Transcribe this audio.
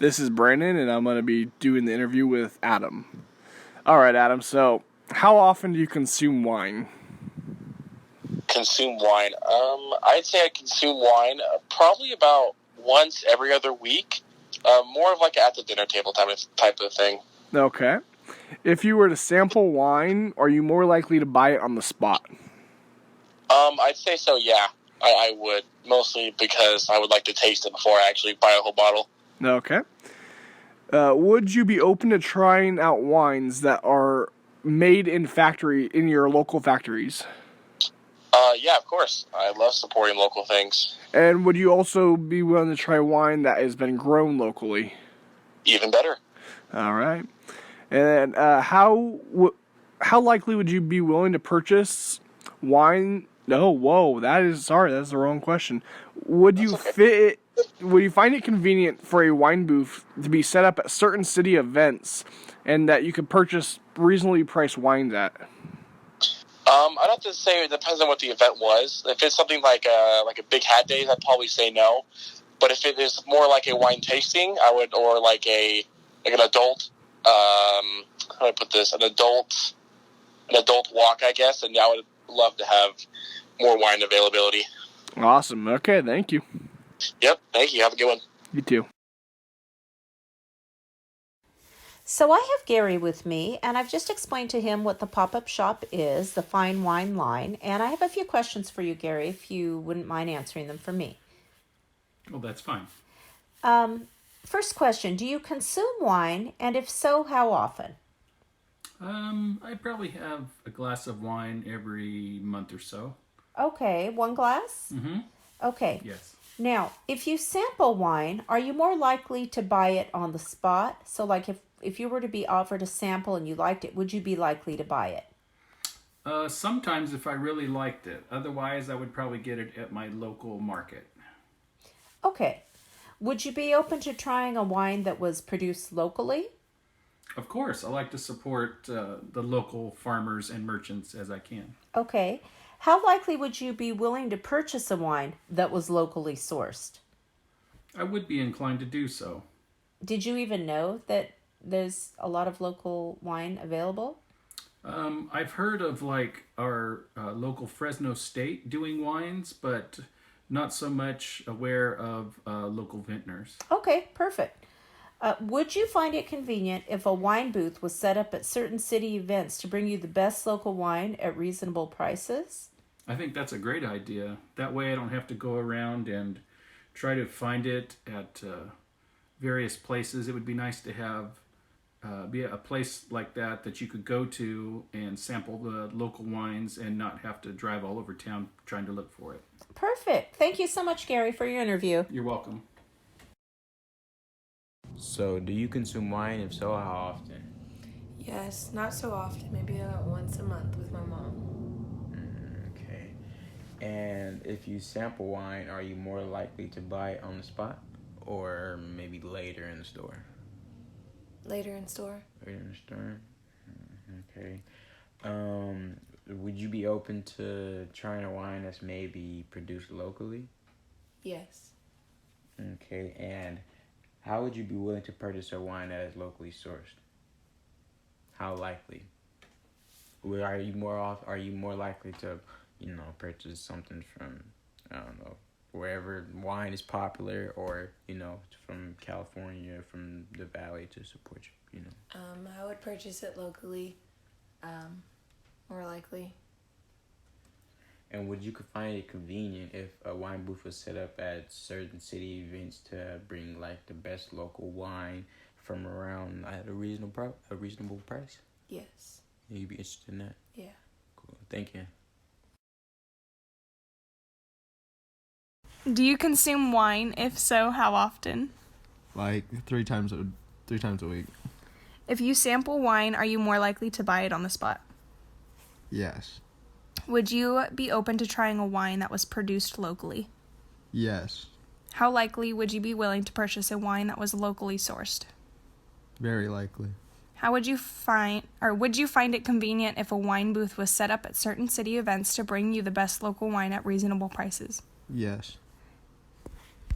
This is Brandon, and I'm going to be doing the interview with Adam. All right, Adam, so how often do you consume wine? Consume wine? I'd say I consume wine probably about once every other week. More of like at the dinner table type of thing. Okay. If you were to sample wine, are you more likely to buy it on the spot? I'd say so, yeah. I would, mostly because I would like to taste it before I actually buy a whole bottle. Okay. Would you be open to trying out wines that are made in your local factories? Yeah, of course. I love supporting local things. And would you also be willing to try wine that has been grown locally? Even better. All right. And how likely would you be willing to purchase wine? No, whoa, that's the wrong question. Would you Would you find it convenient for a wine booth to be set up at certain city events, and that you could purchase reasonably priced wines at? I'd have to say it depends on what the event was. If it's something like a big hat days, I'd probably say no. But if it is more like a wine tasting, I would, or like an adult. How do I put this? An adult walk, I guess. And I would love to have more wine availability. Awesome. Okay, thank you. Yep. Thank you. Have a good one. You too. So I have Gary with me, and I've just explained to him what the pop-up shop is, the fine wine line, and I have a few questions for you, Gary, if you wouldn't mind answering them for me. Well, that's fine. First question, do you consume wine, and if so, how often? I probably have a glass of wine every month or so. Okay, one glass? Mm-hmm. Okay. Yes. Now, if you sample wine, are you more likely to buy it on the spot? So like if you were to be offered a sample and you liked it, would you be likely to buy it? Sometimes if I really liked it. Otherwise, I would probably get it at my local market. Okay. Would you be open to trying a wine that was produced locally? Of course, I like to support the local farmers and merchants as I can. Okay. How likely would you be willing to purchase a wine that was locally sourced? I would be inclined to do so. Did you even know that there's a lot of local wine available? I've heard of like our local Fresno State doing wines, but not so much aware of local vintners. Okay, perfect. Would you find it convenient if a wine booth was set up at certain city events to bring you the best local wine at reasonable prices? I think that's a great idea. That way I don't have to go around and try to find it at various places. It would be nice to have be a place like that you could go to and sample the local wines and not have to drive all over town trying to look for it. Perfect. Thank you so much, Gary, for your interview. You're welcome. So, do you consume wine? If so, how often? Yes, not so often. Maybe about once a month with my mom. Okay. And if you sample wine, are you more likely to buy it on the spot or maybe later in the store? Later in store. Later in the store? Okay. Would you be open to trying a wine that's maybe produced locally? Yes. Okay. And how would you be willing to purchase a wine that is locally sourced? How likely? Are you more likely to, purchase something from, I don't know, wherever wine is popular, or, from California, from the Valley to support you, I would purchase it locally, more likely. And would you find it convenient if a wine booth was set up at certain city events to bring like the best local wine from around at a reasonable price? Yes. You'd be interested in that? Yeah. Cool. Thank you. Do you consume wine? If so, how often? Like three times a week. If you sample wine, are you more likely to buy it on the spot? Yes. Would you be open to trying a wine that was produced locally? Yes. How likely would you be willing to purchase a wine that was locally sourced? Very likely. How would you find it convenient if a wine booth was set up at certain city events to bring you the best local wine at reasonable prices? Yes.